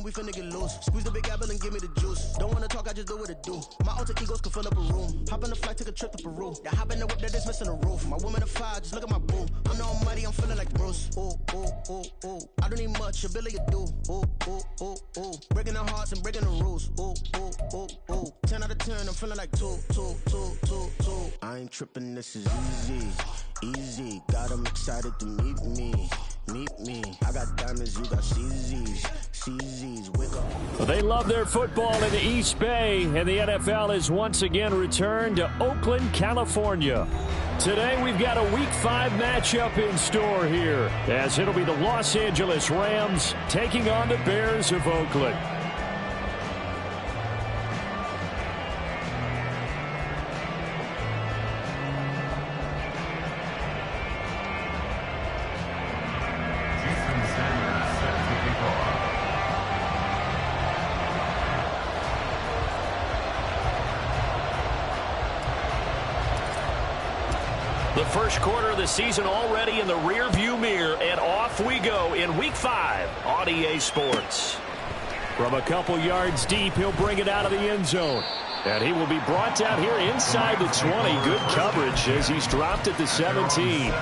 and we finna get loose. Squeeze the big apple and give me the juice. Don't wanna talk, I just do what it do. My alter egos can fill up a room. Hop on the flight, take a trip to Peru. Yeah, hop in the whip that is missing the roof. My woman a fire, just look at my boo. I'm no money, I'm feeling like Bruce. Ooh, ooh, ooh, ooh. I don't need much, ability to do. Ooh, ooh, ooh, ooh. Breaking the hearts and breaking the rules. Ooh, ooh, ooh, ooh. 10 out of 10, I'm feeling like 2. I ain't tripping, this is easy. Easy, got them excited to meet me. I got diamonds, you got CZs, wake up. Well, they love their football in the East Bay, and the NFL is once again returned to Oakland, California. Today we've got a Week 5 matchup in store here, as it'll be the Los Angeles Rams taking on the Bears of Oakland. The first quarter of the season already in the rear-view mirror, and off we go in Week 5 on EA Sports. From a couple yards deep, he'll bring it out of the end zone. And he will be brought down here inside the 20. Good coverage as he's dropped at the 17.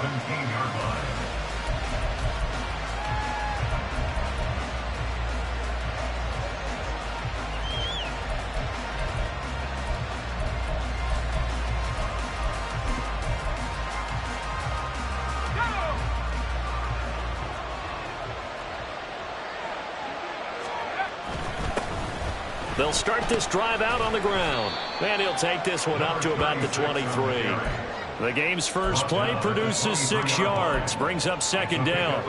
They'll start this drive out on the ground. And he'll take this one up to about the 23. The game's first play produces 6 yards. Brings up second down.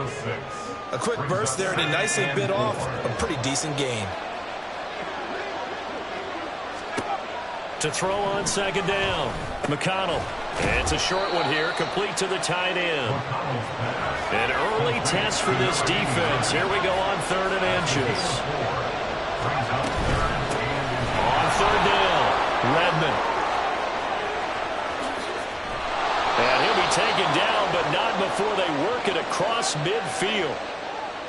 A quick burst there and he nicely bit off a pretty decent gain. To throw on second down. McConnell. It's a short one here, complete to the tight end. An early test for this defense. Here we go on 3rd and inches. On 3rd down, Redmond. And he'll be taken down, but not before they work it across midfield.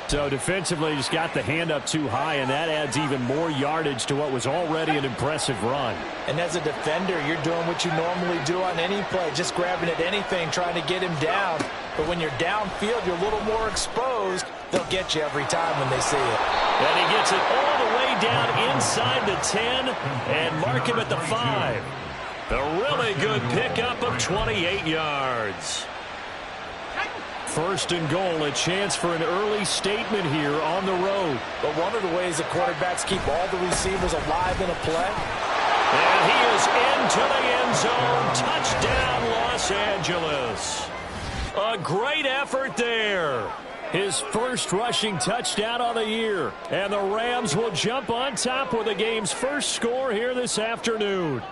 So defensively, just got the hand up too high, and that adds even more yardage to what was already an impressive run. And as a defender, you're doing what you normally do on any play, just grabbing at anything, trying to get him down. But when you're downfield, you're a little more exposed. They'll get you every time when they see it. And he gets it all the way down inside the 10 and mark him at the 5. A really good pickup of 28 yards. 1st and goal, a chance for an early statement here on the road. But one of the ways the quarterbacks keep all the receivers alive in a play. And he is into the end zone. Touchdown, Los Angeles. A great effort there. His first rushing touchdown on the year. And the Rams will jump on top with the game's first score here this afternoon.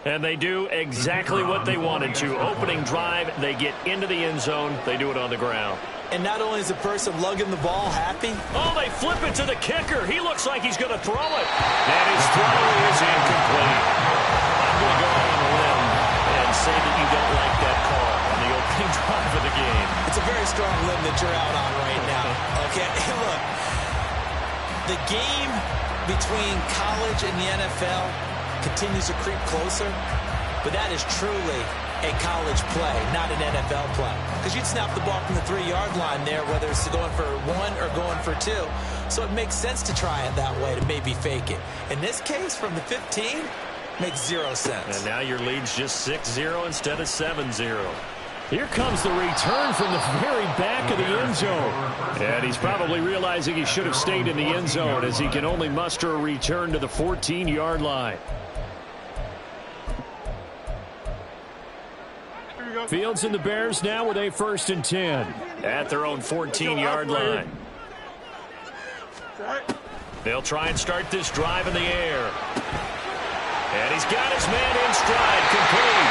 And they do exactly what they wanted to. Opening drive, they get into the end zone. They do it on the ground. And not only is the person lugging the ball happy. Oh, they flip it to the kicker. He looks like he's going to throw it. And his throw is incomplete. I'm going to go on a limb and say that you don't like that call on the opening drive of the game. It's a very strong limb that you're out on right now. Okay, look. The game between college and the NFL continues to creep closer, but that is truly a college play, not an NFL play. Because you'd snap the ball from the 3-yard line there, whether it's going for 1 or going for 2. So it makes sense to try it that way, to maybe fake it. In this case, from the 15, makes 0 sense. And now your lead's just 6-0 instead of 7-0. Here comes the return from the very back of the end zone. And he's probably realizing he should have stayed in the end zone, as he can only muster a return to the 14-yard line. Fields and the Bears now with a 1st and 10 at their own 14-yard line. They'll try and start this drive in the air. And he's got his man in stride, complete.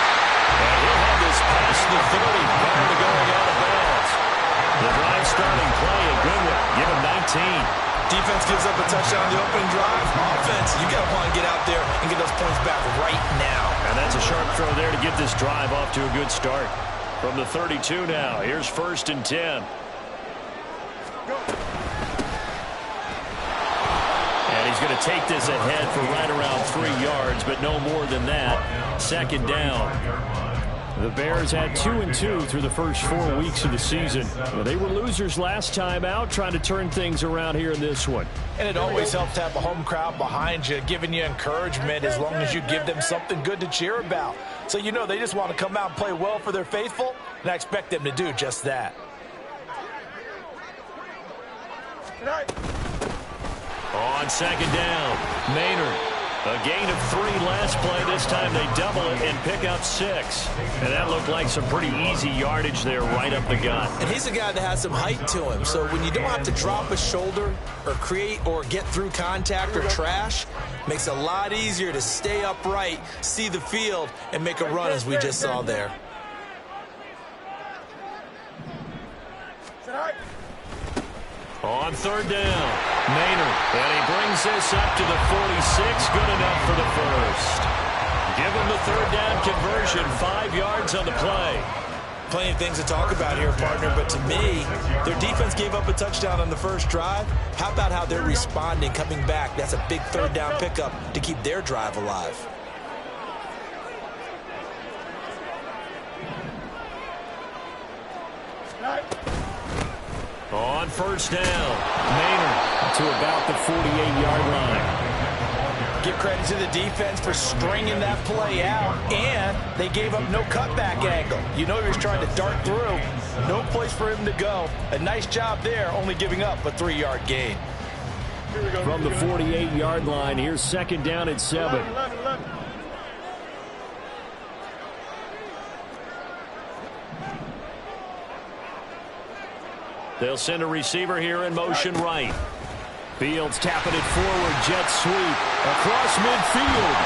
And he'll have this past the 30 prior to going out of bounds. The drive starting play, a good one. Give him 19. Defense gives up a touchdown on the opening drive. Offense, you got to want to get out there and get those points back right now. And that's a sharp throw there to get this drive off to a good start. From the 32 now, here's 1st and 10. going to take this ahead for right around 3 yards, but no more than that. Second down. The Bears had 2-2 through the first 4 weeks of the season. They were losers last time out, trying to turn things around here in this one. And it always helps to have a home crowd behind you, giving you encouragement as long as you give them something good to cheer about. So you know they just want to come out and play well for their faithful, and I expect them to do just that. On second down, Maynard. A gain of 3 last play. This time they double it and pick up 6. And that looked like some pretty easy yardage there right up the gut. And he's a guy that has some height to him. So when you don't have to drop a shoulder or create or get through contact or trash, makes it a lot easier to stay upright, see the field, and make a run as we just saw there. On third down, Maynard, and he brings this up to the 46, good enough for the first. Give him the third down conversion, 5 yards on the play. Plenty of things to talk about here, partner, but to me, their defense gave up a touchdown on the first drive. How about how they're responding, coming back? That's a big third down pickup to keep their drive alive. On first down, Maynard to about the 48-yard line. Give credit to the defense for stringing that play out, and they gave up no cutback angle. You know he was trying to dart through. No place for him to go. A nice job there, only giving up a 3-yard gain. From the 48-yard line, here's second down at 7. They'll send a receiver here in motion right. Fields tapping it forward, jet sweep across midfield.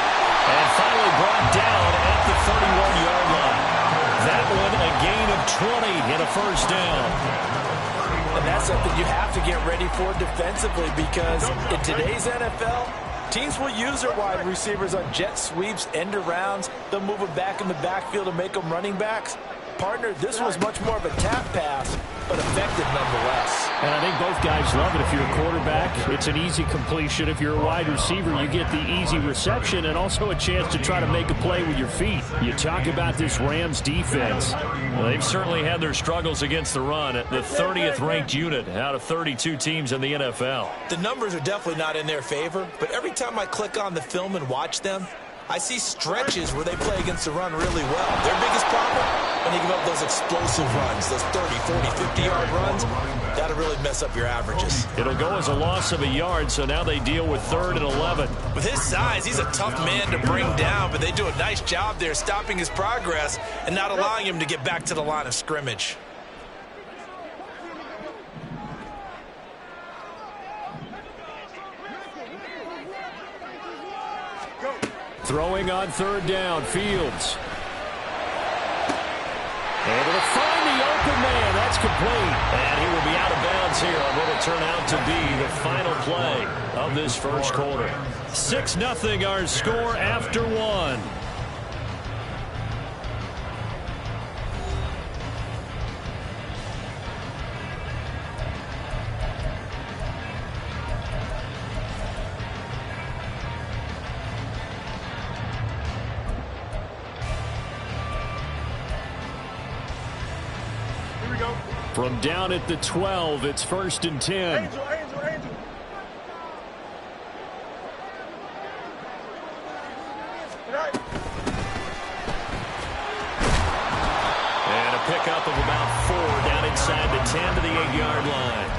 And finally brought down at the 31-yard line. That one a gain of 20 and a first down. And that's something you have to get ready for defensively, because in today's NFL, teams will use their wide receivers on jet sweeps, end arounds. They'll move them back in the backfield and make them running backs. Partner, this was much more of a tap pass, but effective nonetheless. And I think both guys love it. If you're a quarterback, it's an easy completion. If you're a wide receiver, you get the easy reception and also a chance to try to make a play with your feet. You talk about this Rams defense. Well, they've certainly had their struggles against the run. The 30th ranked unit out of 32 teams in the NFL. The numbers are definitely not in their favor, but every time I click on the film and watch them, I see stretches where they play against the run really well. Their biggest problem, when they give up those explosive runs, those 30, 40, 50-yard runs, that'll really mess up your averages. It'll go as a loss of a yard, so now they deal with 3rd and 11. With his size, he's a tough man to bring down, but they do a nice job there stopping his progress and not allowing him to get back to the line of scrimmage. Throwing on third down, Fields. Able to find the open man. That's complete. And he will be out of bounds here on what will turn out to be the final play of this first quarter. 6-0 our score after 1. From down at the 12, it's 1st and 10. And a pickup of about 4 down inside the 10 to the 8-yard line.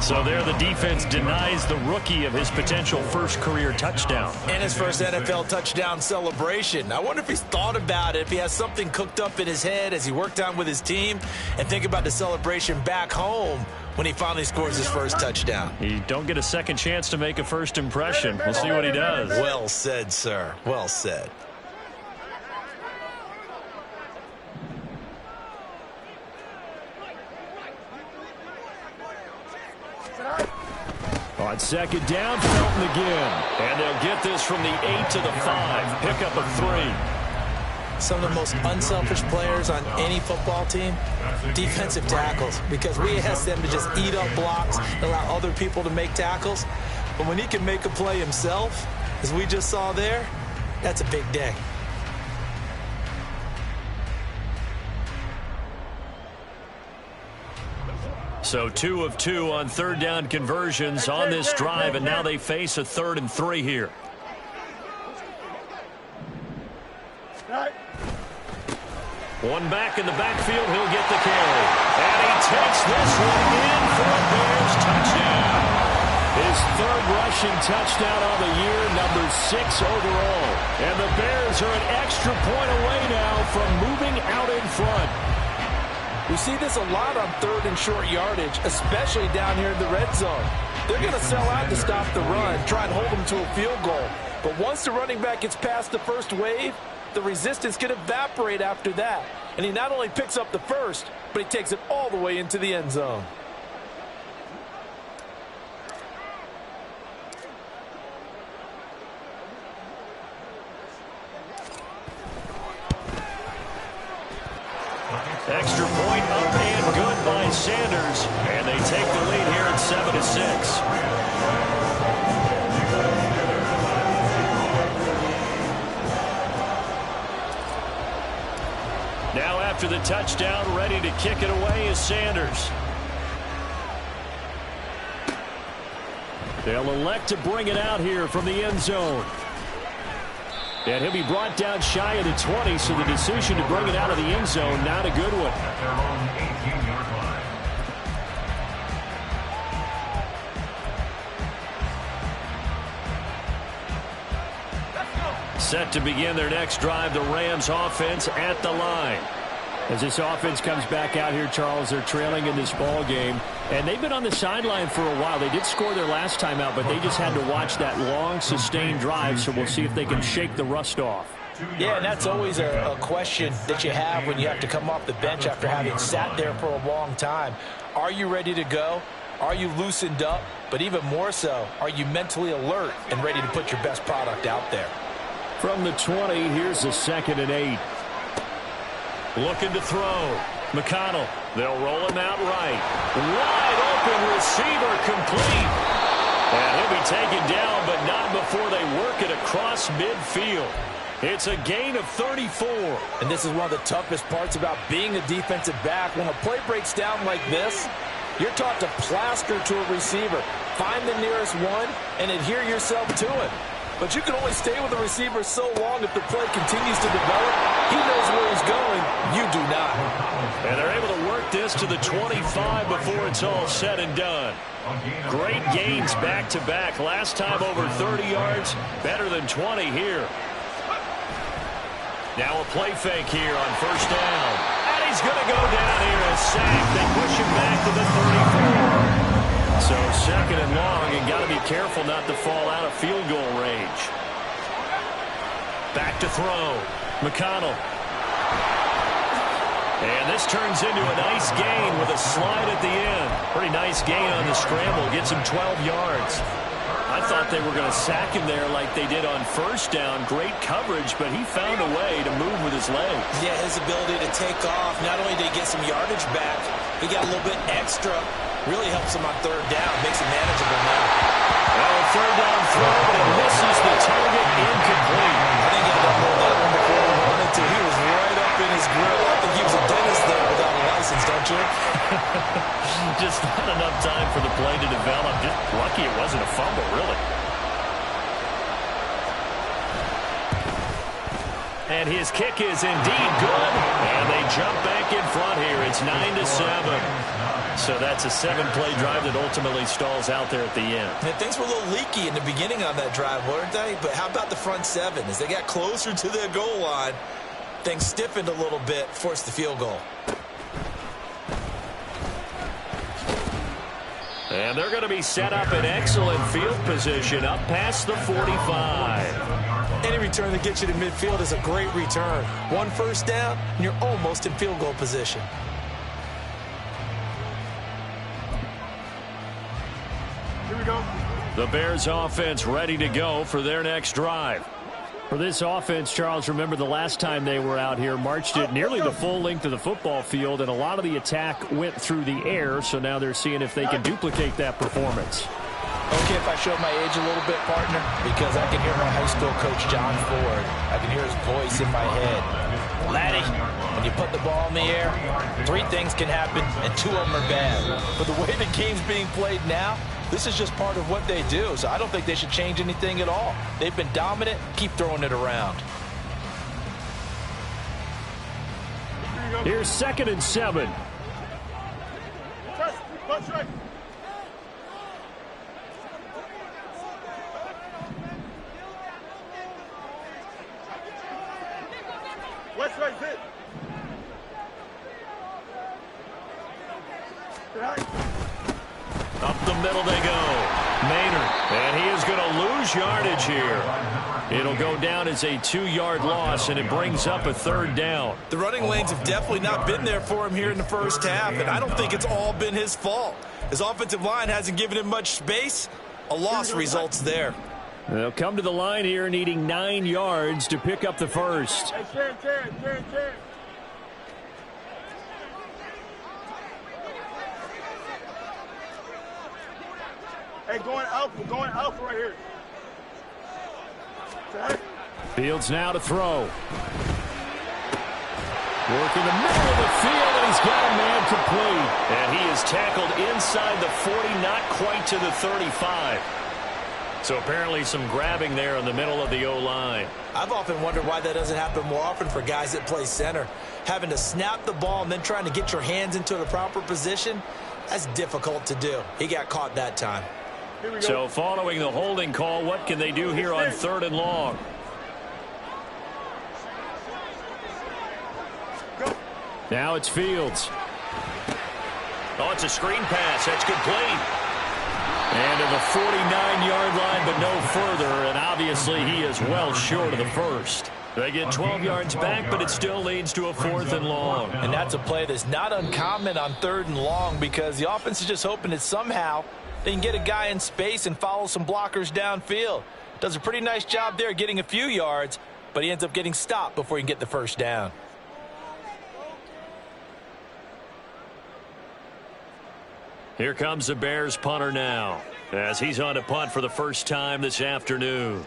So there the defense denies the rookie of his potential first career touchdown. And his first NFL touchdown celebration. I wonder if he's thought about it, if he has something cooked up in his head as he worked on with his team, and think about the celebration back home when he finally scores his first touchdown. He don't get a second chance to make a first impression. We'll see what he does. Well said, sir. Well said. On second down, Felton again. And they'll get this from the 8 to the 5. Pickup of 3. Some of the most unselfish players on any football team, defensive tackles, because we ask them to just eat up blocks and allow other people to make tackles. But when he can make a play himself, as we just saw there, that's a big day. So 2 of 2 on third down conversions on this drive, and now they face a 3rd and 3 here. One back in the backfield, he'll get the carry. And he takes this one in for a Bears touchdown. His 3rd rushing touchdown on the year, number 6 overall. And the Bears are an extra point away now from moving out in front. We see this a lot on 3rd and short yardage, especially down here in the red zone. They're going to sell out to stop the run, try and hold them to a field goal. But once the running back gets past the first wave, the resistance can evaporate after that. And he not only picks up the first, but he takes it all the way into the end zone. Extra point up and good by Sanders. And they take the lead here at 7-6. Now after the touchdown, ready to kick it away is Sanders. They'll elect to bring it out here from the end zone. And he'll be brought down shy of the 20, so the decision to bring it out of the end zone, not a good one. Set to begin their next drive, the Rams offense at the line. As this offense comes back out here, Charles, they're trailing in this ball game, and they've been on the sideline for a while. They did score their last time out, but they just had to watch that long, sustained drive, so we'll see if they can shake the rust off. Yeah, and that's always a question that you have when you have to come off the bench after having sat there for a long time. Are you ready to go? Are you loosened up? But even more so, are you mentally alert and ready to put your best product out there? From the 20, here's the 2nd and 8. Looking to throw. McConnell. They'll roll him out right. Wide open receiver complete. And he'll be taken down, but not before they work it across midfield. It's a gain of 34. And this is one of the toughest parts about being a defensive back. When a play breaks down like this, you're taught to plaster to a receiver. Find the nearest one and adhere yourself to it. But you can only stay with the receiver so long if the play continues to develop. He knows where he's going. You do not. And they're able to work this to the 25 before it's all said and done. Great gains back-to-back. Last time over 30 yards, better than 20 here. Now a play fake here on first down. And he's going to go down here and sack. They push him back to the 34. So 2nd and long, and got to be careful not to fall out of field goal range. Back to throw. McConnell. And this turns into a nice gain with a slide at the end. Pretty nice gain on the scramble. Gets him 12 yards. I thought they were going to sack him there like they did on first down. Great coverage, but he found a way to move with his legs. Yeah, his ability to take off. Not only did he get some yardage back, he got a little bit extra. Really helps him on 3rd down. Makes it manageable now. Well, a 3rd down throw, but it misses the target. Incomplete. I think he got that one before he wanted to. He was right up in his grill. I think he was a dentist there without a license, don't you? Just not enough time for the play to develop. Just lucky it wasn't a fumble, really. And his kick is indeed good. And they jump back in front here. It's 9-7. So that's a 7-play drive that ultimately stalls out there at the end. And things were a little leaky in the beginning on that drive, weren't they? But how about the front 7? As they got closer to their goal line, things stiffened a little bit, forced the field goal. And they're going to be set up in excellent field position up past the 45. Any return that gets you to midfield is a great return. 1 first down, and you're almost in field goal position. The Bears offense ready to go for their next drive. For this offense, Charles, remember the last time they were out here, marched it nearly the full length of the football field, and a lot of the attack went through the air, so now they're seeing if they can duplicate that performance. Okay, if I show my age a little bit, partner, because I can hear my high school coach, John Ford. I can hear his voice in my head. Laddie, when you put the ball in the air, 3 things can happen, and 2 of them are bad. But the way the game's being played now, this is just part of what they do, so I don't think they should change anything at all. They've been dominant. Keep throwing it around. Here's 2nd and 7. West right hit. Up the middle they go. Maynard, and he is going to lose yardage here. It'll go down as a 2-yard loss, and it brings up a 3rd down. The running lanes have definitely not been there for him here in the first half, and I don't think it's all been his fault. His offensive line hasn't given him much space. A loss results there. They'll come to the line here needing 9 yards to pick up the first. Hey, Terry. Hey, going alpha right here. Fields now to throw. Work in the middle of the field, and he's got a man complete. And he is tackled inside the 40, not quite to the 35. So apparently some grabbing there in the middle of the O-line. I've often wondered why that doesn't happen more often for guys that play center. Having to snap the ball and then trying to get your hands into the proper position, that's difficult to do. He got caught that time. So following the holding call, what can they do here on 3rd and long? Now it's Fields. Oh, it's a screen pass. That's complete. And to the 49-yard line, but no further. And obviously he is well short of the first. They get 12 yards back, but it still leads to a 4th and long. And that's a play that's not uncommon on 3rd and long, because the offense is just hoping that somehow they can get a guy in space and follow some blockers downfield. Does a pretty nice job there getting a few yards, but he ends up getting stopped before he can get the first down. Here comes the Bears punter now, as he's on to punt for the first time this afternoon.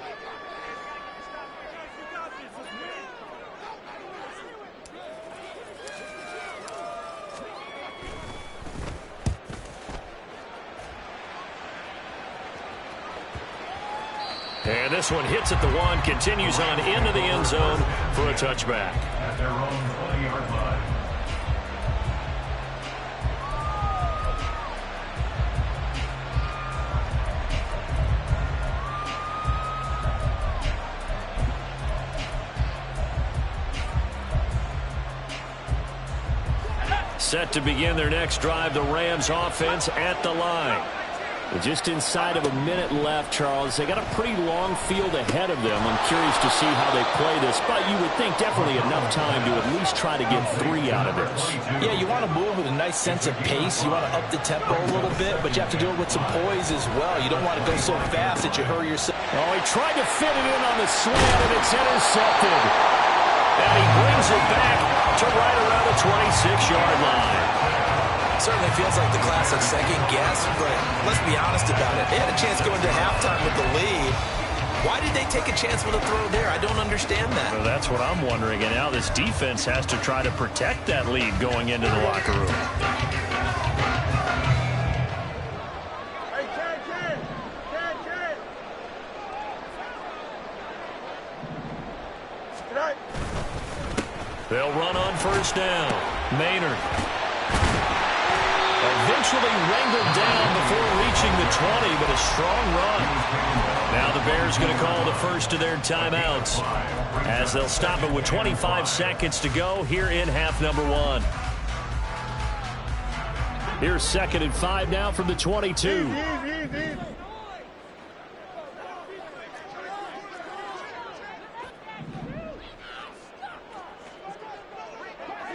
And this one hits at the 1, continues on into the end zone for a touchback. At their own 20-yard line. Set to begin their next drive, the Rams offense at the line. Just inside of a minute left, Charles. They got a pretty long field ahead of them. I'm curious to see how they play this, but you would think definitely enough time to at least try to get 3 out of this. Yeah, you want to move with a nice sense of pace. You want to up the tempo a little bit, but you have to do it with some poise as well. You don't want to go so fast that you hurry yourself. Oh, he tried to fit it in on the slant, and it's intercepted. And he brings it back to right around the 26-yard line. Certainly feels like the classic second guess, but let's be honest about it. They had a chance going to halftime with the lead. Why did they take a chance with a throw there? I don't understand that. Well, that's what I'm wondering. And now this defense has to try to protect that lead going into the locker room. Hey, Ken. They'll run on first down. Maynard. Eventually wrangled down before reaching the 20, but a strong run. Now the Bears going to call the first of their timeouts as they'll stop it with 25 seconds to go here in half number 1. Here's 2nd and 5 now from the 22.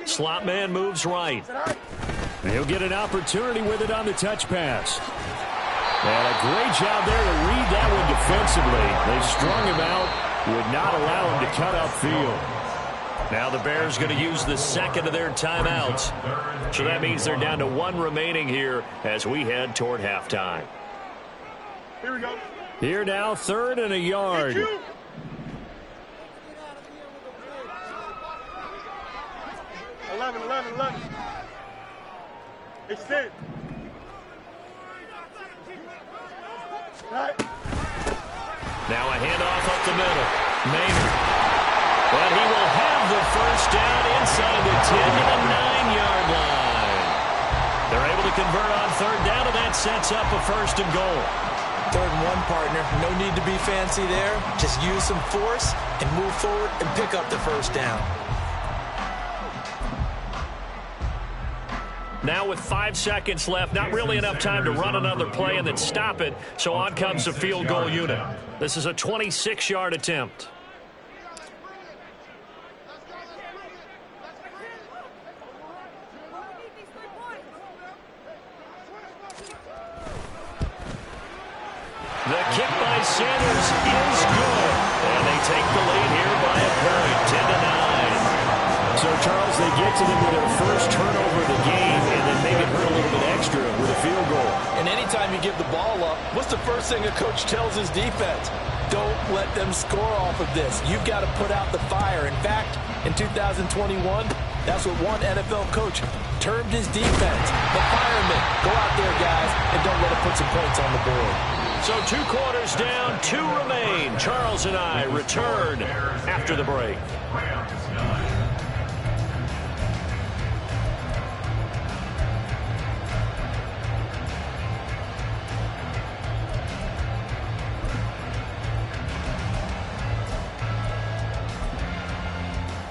Slot man moves right. He'll get an opportunity with it on the touch pass. And a great job there to read that one defensively. They strung him out, would not allow him to cut upfield. Now the Bears going to use the second of their timeouts. So that means they're down to 1 remaining here as we head toward halftime. Here we go. Here now, 3rd and a yard. 11. Extend. Right. Now a handoff up the middle. Maynard. But he will have the first down inside the 10 to the 9-yard line. They're able to convert on 3rd down, and that sets up a 1st and goal. 3rd and 1, partner. No need to be fancy there. Just use some force and move forward and pick up the 1st down. Now with 5 seconds left, not really enough time to run another play and then stop it, so on comes the field goal unit. This is a 26-yard attempt. The kick by Sanders is good, and they take the lead here by a point, 10 to 9. So, Charles, they get to them with their first turnover of the game and then make it hurt a little bit extra with a field goal. And anytime you give the ball up, what's the first thing a coach tells his defense? Don't let them score off of this. You've got to put out the fire. In fact, in 2021, that's what one NFL coach termed his defense. The firemen. Go out there, guys, and don't let it put some points on the board. So 2 quarters down, 2 remain. Charles and I return after the break.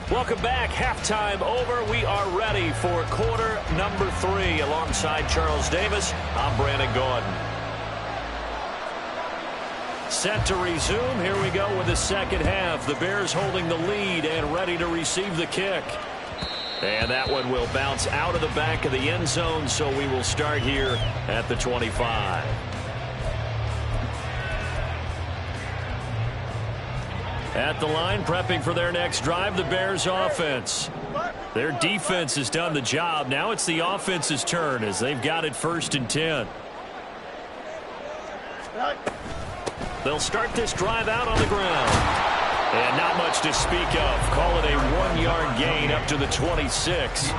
Welcome back. Halftime over. We are ready for quarter number 3. Alongside Charles Davis, I'm Brandon Gordon. Set to resume. Here we go with the second half. The Bears holding the lead and ready to receive the kick. And that one will bounce out of the back of the end zone, so we will start here at the 25. At the line, prepping for their next drive, the Bears offense. Their defense has done the job. Now it's the offense's turn as they've got it 1st and 10. They'll start this drive out on the ground. And not much to speak of. Call it a 1-yard gain up to the 26.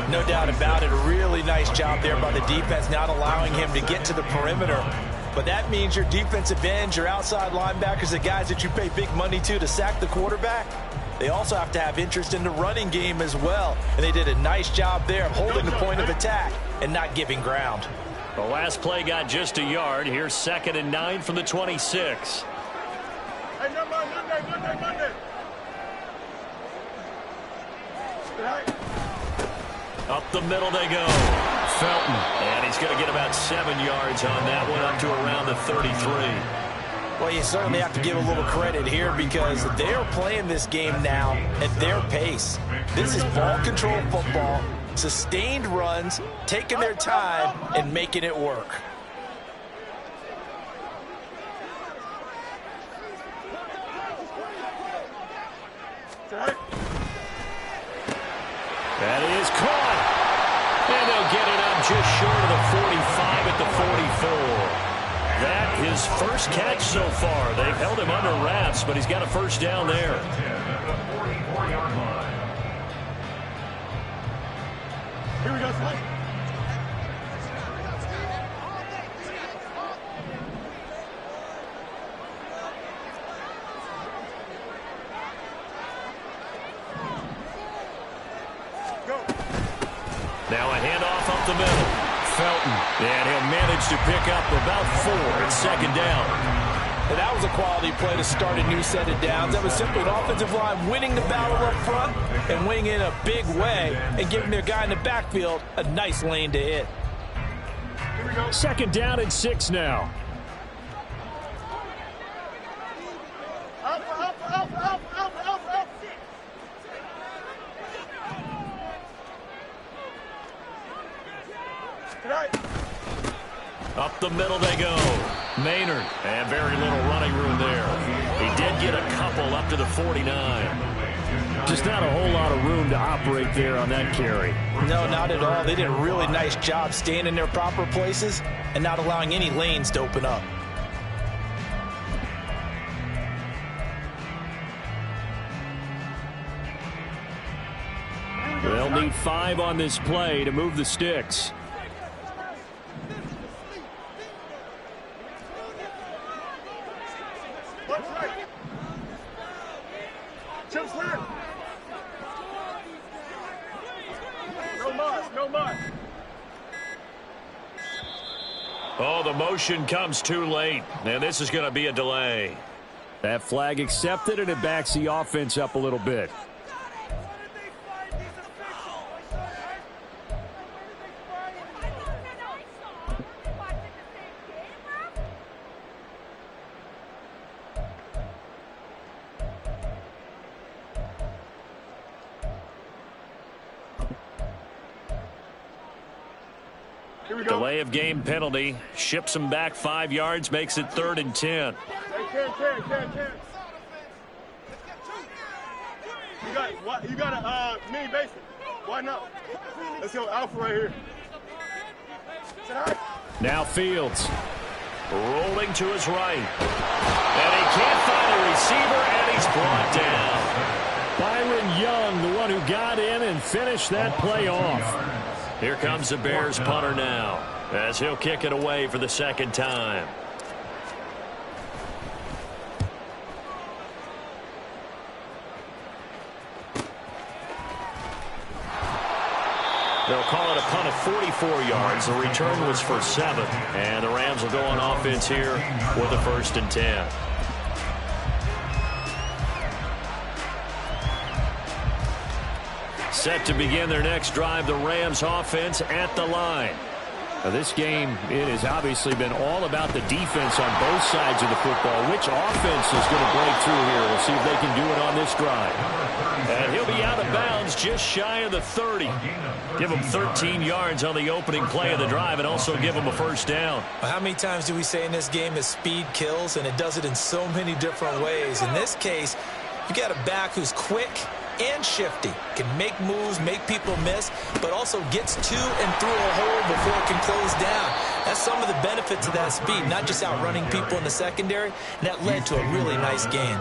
No doubt about it. A really nice job there by the defense, not allowing him to get to the perimeter. But that means your defensive ends, your outside linebackers, the guys that you pay big money to sack the quarterback, they also have to have interest in the running game as well. And they did a nice job there of holding the point of attack and not giving ground. The last play got just a yard. Here's 2nd and 9 from the 26. Hey, Monday. Up the middle they go. Felton. And he's going to get about 7 yards on that one, up to around the 33. Well, you certainly have to give a little credit here because they're playing this game now at their pace. This is ball control football, sustained runs, taking their time, and making it work. That is caught. And they'll get it up just short of the 45 at the 44. That his first catch so far. They've held him under wraps, but he's got a first down there. Here we go, son. Now a handoff up the middle. Felton. And he'll manage to pick up about 4 at 2nd down. And that was a quality play to start a new set of downs. That was simply an offensive line winning the battle up front and winning in a big way and giving their guy in the backfield a nice lane to hit. 2nd down and 6 now. Up the middle they go. Maynard. And very little running room there. He did get a couple up to the 49. Just not a whole lot of room to operate there on that carry. No, not at all. They did a really nice job staying in their proper places and not allowing any lanes to open up. need 5 on this play to move the sticks. No much. Oh, the motion comes too late, and this is going to be a delay. That flag accepted, and it backs the offense up a little bit. Delay of game penalty. Ships him back 5 yards, makes it 3rd and 10. Can. You got a mini basement. Why not? Let's go Alpha right here. Now Fields. Rolling to his right. And he can't find a receiver, and he's brought down. Byron Young, the one who got in and finished that play off. Here comes the Bears punter now, as he'll kick it away for the 2nd time. They'll call it a punt of 44 yards. The return was for 7. And the Rams will go on offense here with a 1st and 10. Set to begin their next drive, the Rams offense at the line. Now this game, it has obviously been all about the defense on both sides of the football. Which offense is going to break through here? We'll see if they can do it on this drive. And he'll be out of bounds just shy of the 30. Give him 13 yards on the opening play of the drive and also give him a 1st down. How many times do we say in this game that speed kills, and it does it in so many different ways? In this case, you got a back who's quick and shifty, can make moves, make people miss, but also gets to and through a hole before it can close down. That's some of the benefits of that speed, not just outrunning people in the secondary, and that led to a really nice game.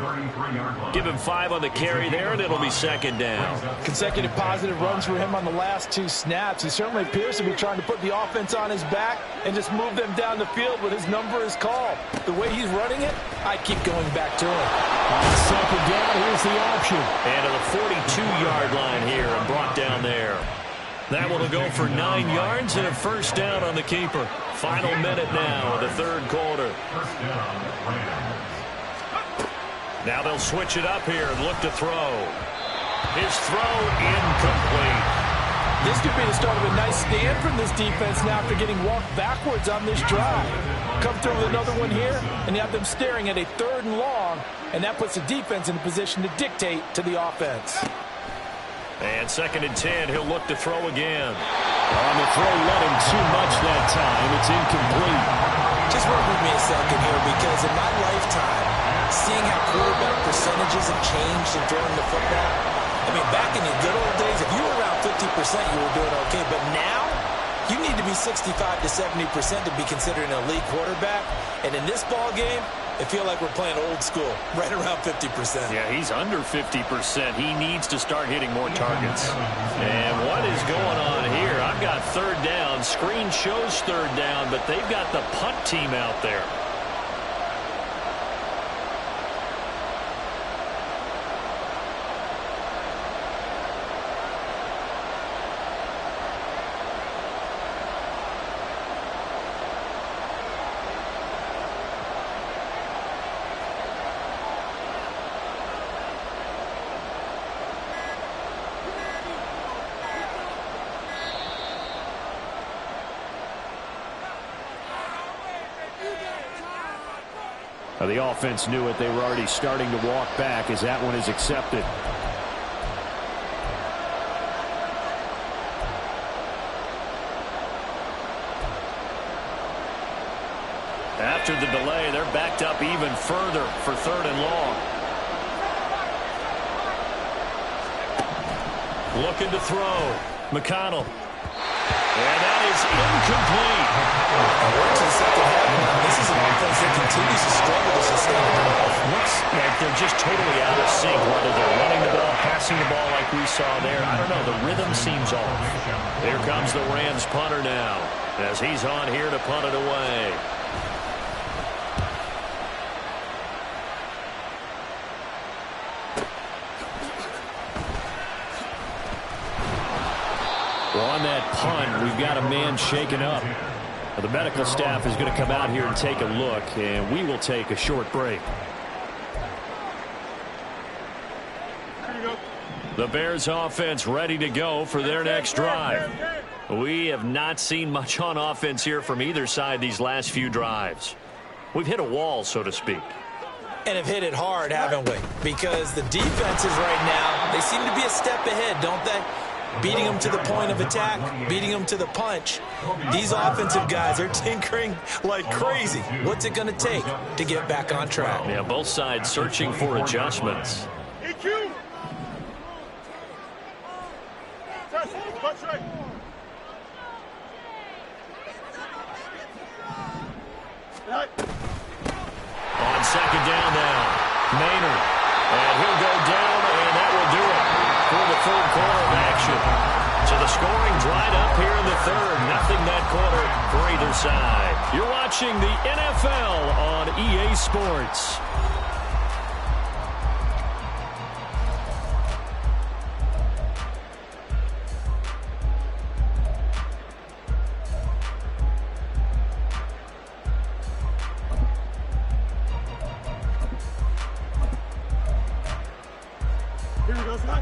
Give him 5 on the carry there, and it'll be 2nd down. Consecutive positive runs for him on the last 2 snaps. He certainly appears to be trying to put the offense on his back and just move them down the field when his number is called. The way he's running it, I keep going back to him. On 2nd down, here's the option. And to the 42-yard line here and brought down there. That one will go for 9 yards and a 1st down on the keeper. Final minute now of the 3rd quarter. Now they'll switch it up here and look to throw. His throw incomplete. This could be the start of a nice stand from this defense now after getting walked backwards on this drive. Come through with another one here, and you have them staring at a 3rd and long, and that puts the defense in a position to dictate to the offense. And 2nd and 10, he'll look to throw again. On the throw, let him too much that time. It's incomplete. Just work with me a second here, because in my lifetime, seeing how quarterback percentages have changed in throwing the football, I mean, back in the good old days, if you were around 50%, you were doing okay. But now, you need to be 65 to 70% to be considered an elite quarterback. And in this ball game, I feel like we're playing old school, right around 50%. Yeah, he's under 50%. He needs to start hitting more targets. And what is going on here? I've got 3rd down. Screen shows 3rd down, but they've got the punt team out there. Now the offense knew it. They were already starting to walk back as that one is accepted. After the delay, they're backed up even further for 3rd and long. Looking to throw. McConnell. And that is incomplete. We're to the 2nd half now. This is an offense that continues to struggle to sustain the ball. Looks like they're just totally out of sync, whether they're running the ball, passing passing the ball like we saw there. I don't know. The rhythm seems off. Here comes the Rams punter now as he's on here to punt it away. On that punt, we've got a man shaken up. The medical staff is going to come out here and take a look, and we will take a short break. The Bears offense ready to go for their next drive. We have not seen much on offense here from either side these last few drives. We've hit a wall, so to speak. And have hit it hard, haven't we? Because the defenses right now, they seem to be a step ahead, don't they? Beating them to the point of attack, beating them to the punch. These offensive guys are tinkering like crazy. What's it going to take to get back on track? Yeah, both sides searching for adjustments. EQ! Touch right. On second down now, Maynard. And he'll go down, and that will do it for the third quarter of action. So the scoring dried up here in the third. Nothing that quarter for either side. You're watching the NFL on EA Sports.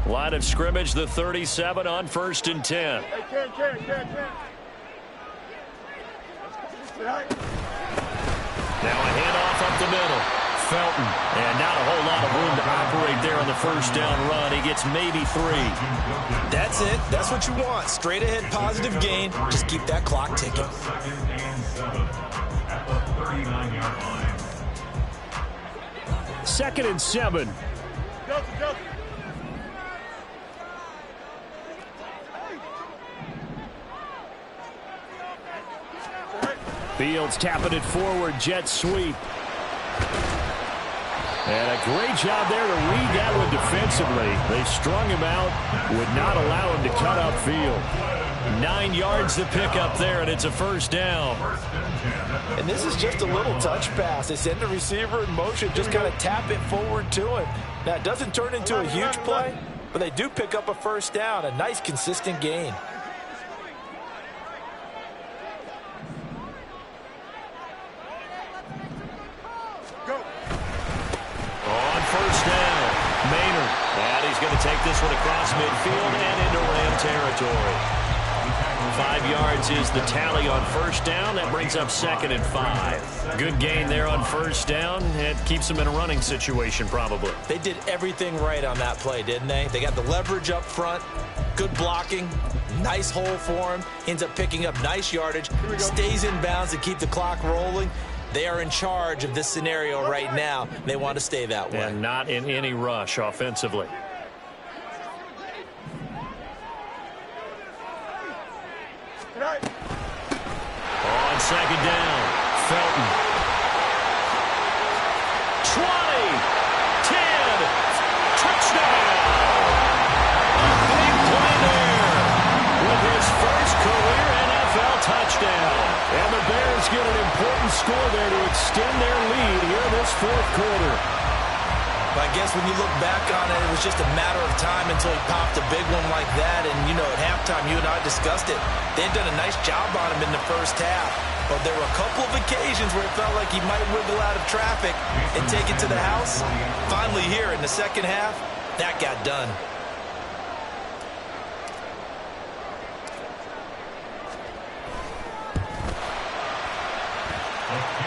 Line of scrimmage, the 37 on 1st and 10. Hey, Ken. Now a handoff up the middle. Felton. And not a whole lot of room to operate there on the first down run. He gets maybe 3. That's it. That's what you want. Straight ahead, positive gain. Just keep that clock ticking. Second and 7. Delta. Fields tapping it forward, jet sweep. And a great job there to read that one defensively. They strung him out, would not allow him to cut upfield. 9 yards to pick up there, and it's a first down. And this is just a little touch pass. They send the receiver in motion, just kind of tap it forward to him. Now, it doesn't turn into a huge play, but they do pick up a first down, a nice, consistent gain. On first down, Maynard. And he's going to take this one across midfield and into Ram territory. 5 yards is the tally on first down. That brings up 2nd and 5. Good gain there on first down. It keeps them in a running situation probably. They did everything right on that play, didn't they? They got the leverage up front, good blocking, nice hole for him, ends up picking up nice yardage, stays in bounds to keep the clock rolling. They are in charge of this scenario right now. They want to stay that way. And not in any rush offensively. On second down, Felton. 20, 10, touchdown! A big play there with his first career NFL touchdown. And the Bears get an important score there to extend their lead here in this fourth quarter. But I guess when you look back on it, it was just a matter of time until he popped a big one like that. And, you know, at halftime, you and I discussed it. They had done a nice job on him in the first half. But there were a couple of occasions where it felt like he might wiggle out of traffic and take it to the house. Finally here in the second half, that got done.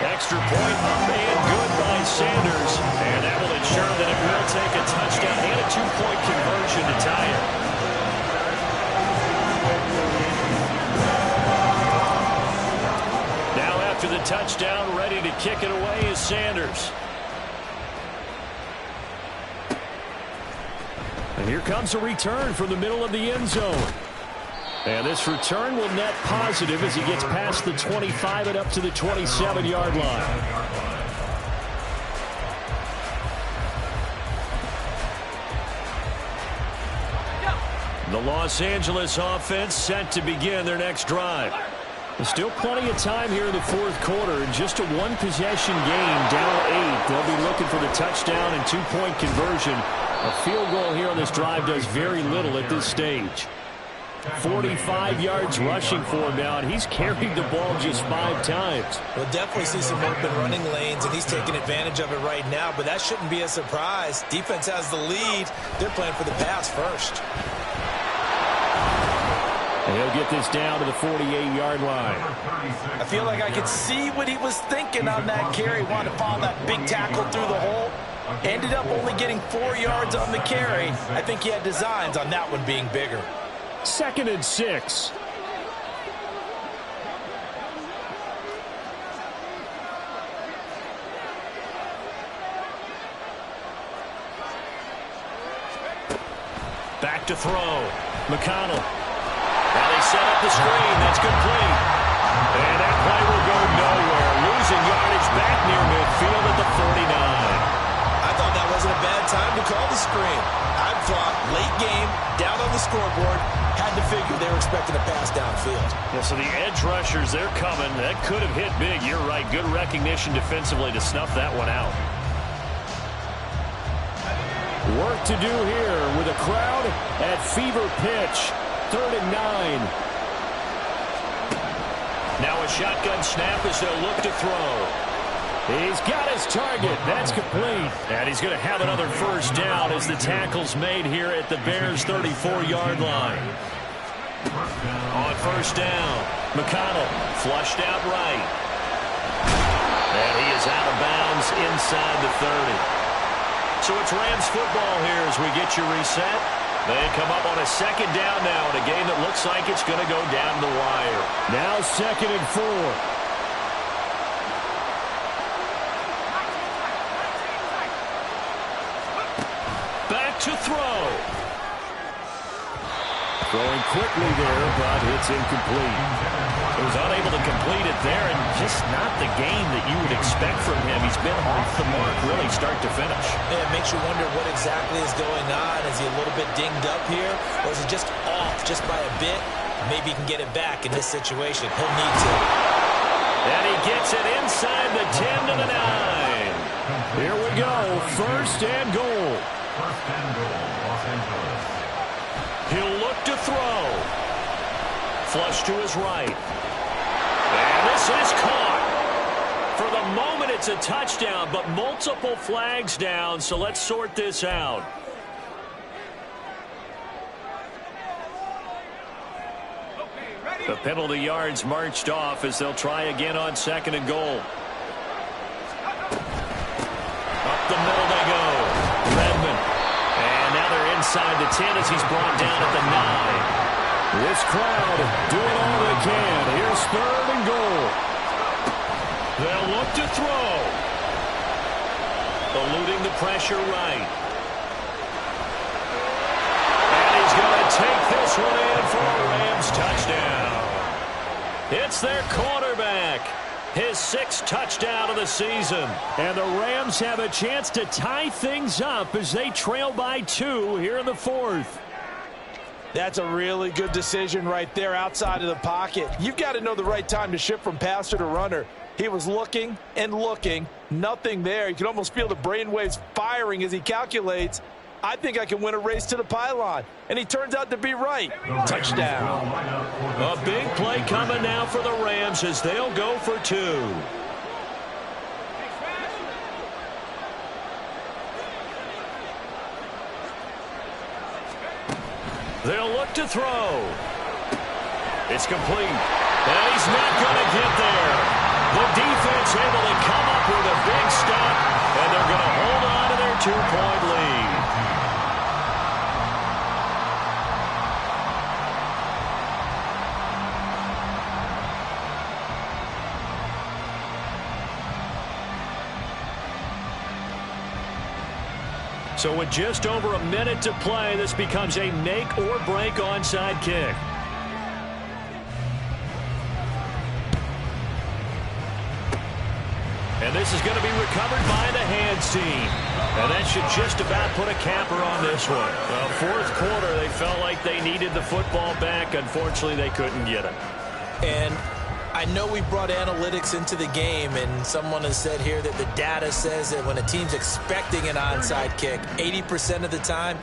Extra point up and good by Sanders. And that will ensure that it will take a touchdown and a 2-point conversion to tie it. Now after the touchdown, ready to kick it away is Sanders. And here comes a return from the middle of the end zone. And this return will net positive as he gets past the 25 and up to the 27-yard line. Los Angeles offense set to begin their next drive. There's still plenty of time here in the fourth quarter. Just a one-possession game, down 8. They'll be looking for the touchdown and two-point conversion. A field goal here on this drive does very little at this stage. 45 yards rushing for him now, and he's carried the ball just 5 times. We'll definitely see some open running lanes, and he's taking advantage of it right now, but that shouldn't be a surprise. Defense has the lead. They're playing for the pass first. And he'll get this down to the 48-yard line. I feel like I could see what he was thinking on that carry. Wanted to follow that big tackle through the hole. Ended up only getting 4 yards on the carry. I think he had designs on that one being bigger. 2nd and 6. Back to throw. McConnell. Now they set up the screen. That's complete. And that play will go nowhere. Losing yardage back near midfield at the 49. I thought that wasn't a bad time to call the screen. I thought late game, down on the scoreboard, had to figure they were expecting a pass downfield. Yeah, so the edge rushers, they're coming. That could have hit big. You're right. Good recognition defensively to snuff that one out. Work to do here with a crowd at fever pitch. 3rd and 9. Now a shotgun snap as they'll look to throw. He's got his target. That's complete. And he's going to have another first down as the tackle's made here at the Bears' 34-yard line. On first down, McConnell flushed out right. And he is out of bounds inside the 30. So it's Rams football here as we get you reset. They come up on a 2nd down now in a game that looks like it's going to go down the wire. Now 2nd and 4. To throw. Throwing quickly there, but it's incomplete. He was unable to complete it there, and just not the game that you would expect from him. He's been off the mark really start to finish. Yeah, it makes you wonder what exactly is going on. Is he a little bit dinged up here, or is he just off just by a bit? Maybe he can get it back in this situation. He'll need to. And he gets it inside the 10 to the 9. Here we go, 1st and goal. 1st and goal, Los Angeles. He'll look to throw. Flush to his right. And this is caught. For the moment, it's a touchdown, but multiple flags down, so let's sort this out. The penalty yards marched off as they'll try again on 2nd and goal. Up the middle they go. Redmond. And now they're inside the 10 as he's brought down at the 9. This crowd doing all they can. Here's 3rd and goal. They'll look to throw. Eluding the pressure right. And he's going to take this one in for a Rams touchdown. It's their quarterback. His 6th touchdown of the season. And the Rams have a chance to tie things up as they trail by 2 here in the 4th. That's a really good decision right there outside of the pocket. You've got to know the right time to shift from passer to runner. He was looking and looking. Nothing there. You can almost feel the brainwaves firing as he calculates, I think I can win a race to the pylon. And he turns out to be right. Touchdown. A big play coming now for the Rams as they'll go for 2. They'll look to throw. It's complete. And he's not going to get there. The defense able to come up with a big stop, and they're going to hold on to their 2-point lead. So with just over a minute to play, this becomes a make-or-break onside kick. And this is going to be recovered by the hands team. And that should just about put a capper on this one. Fourth quarter, they felt like they needed the football back. Unfortunately, they couldn't get it. And I know we brought analytics into the game, and someone has said here that the data says that when a team's expecting an onside kick, 80% of the time,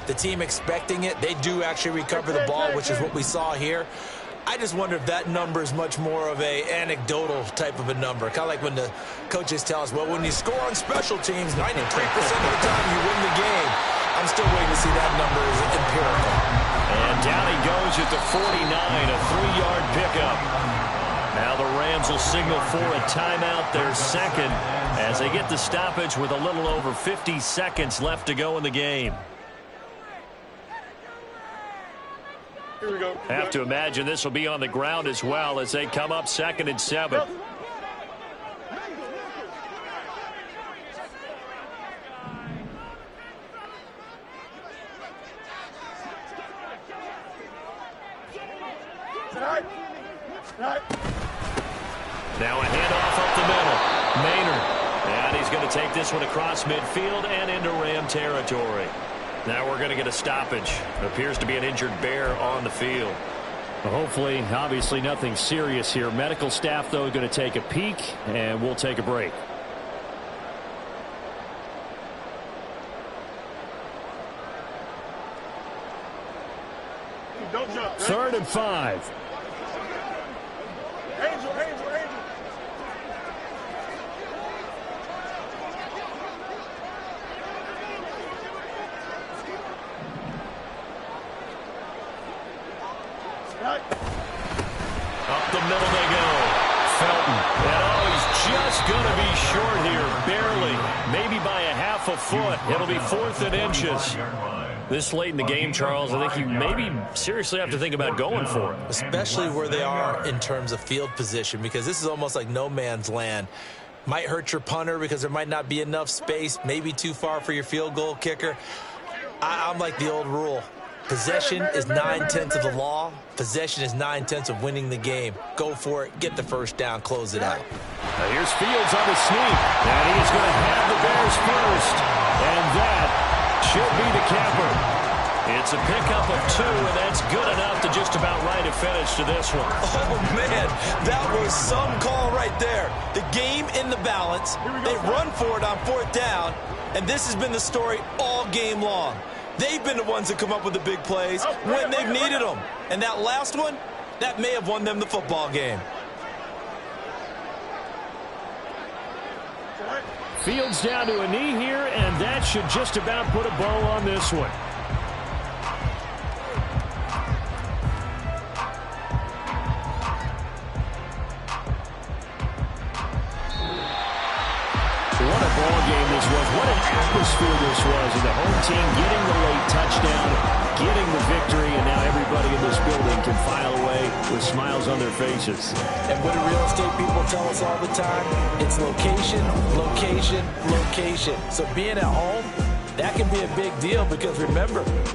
the team expecting it, they do actually recover the ball, which is what we saw here. I just wonder if that number is much more of a anecdotal type of a number. Kind of like when the coaches tell us, well, when you score on special teams, 93% of the time you win the game. I'm still waiting to see that number is empirical. And down he goes at the 49, a 3-yard pickup. Now the Rams will signal for a timeout, their second, as they get the stoppage with a little over 50 seconds left to go in the game. Here we go. Have to imagine this will be on the ground as well as they come up 2nd and 7. Now a handoff up the middle. Maynard. And he's going to take this one across midfield and into Ram territory. Now we're going to get a stoppage. Appears to be an injured Bear on the field. Well, hopefully, obviously nothing serious here. Medical staff, though, going to take a peek, and we'll take a break. Don't jump. 3rd and 5. Angel. Up the middle they go. Felton. And he's just going to be short here. Barely. Maybe by a half a foot. It'll be 4th and inches. This late in the game, Charles, I think you maybe seriously have to think about going for it. Especially where they are in terms of field position, because this is almost like no man's land. Might hurt your punter because there might not be enough space, maybe too far for your field goal kicker. I'm like the old rule. Possession is 9/10 of the law. Possession is 9/10 of winning the game. Go for it. Get the first down. Close it out. Now here's Fields on the sneak. And he is going to have the Bears first. And that should be the capper. It's a pickup of 2, and that's good enough to just about write a finish to this one. Oh, man. That was some call right there. The game in the balance. They run for it on 4th down. And this has been the story all game long. They've been the ones that come up with the big plays when they've needed them. And that last one, that may have won them the football game. Fields down to a knee here, and that should just about put a bow on this one. What a ball game this was. What an atmosphere this was. And the home team getting the late touchdown, getting the victory, and now everybody in this building can file away with smiles on their faces. And what do real estate people tell us all the time? It's location, location, location. So being at home, that can be a big deal because remember,